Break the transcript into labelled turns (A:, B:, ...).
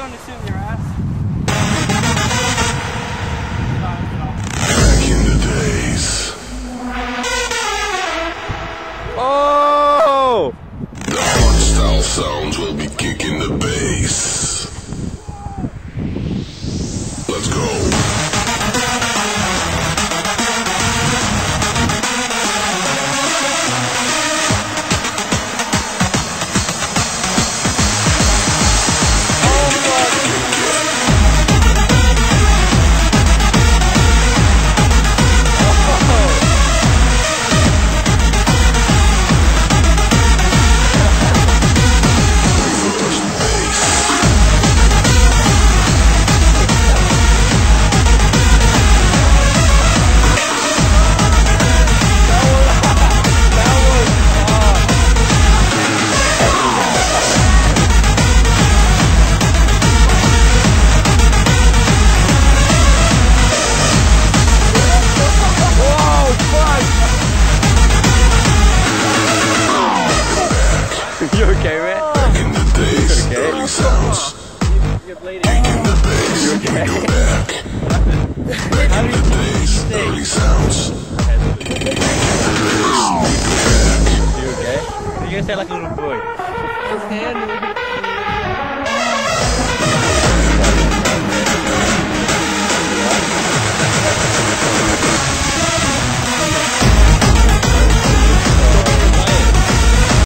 A: on the suit in your ass.
B: Back in the days.
C: Oh!
B: The hardstyle sounds will be kicking the bass. Let's go.
C: You okay, man?
B: Back in the days,
C: Okay.
B: early sounds. Back in the days, we go back. Back in the days, early sounds. Back in the days, we go back.
C: You okay? You sound like a little boy.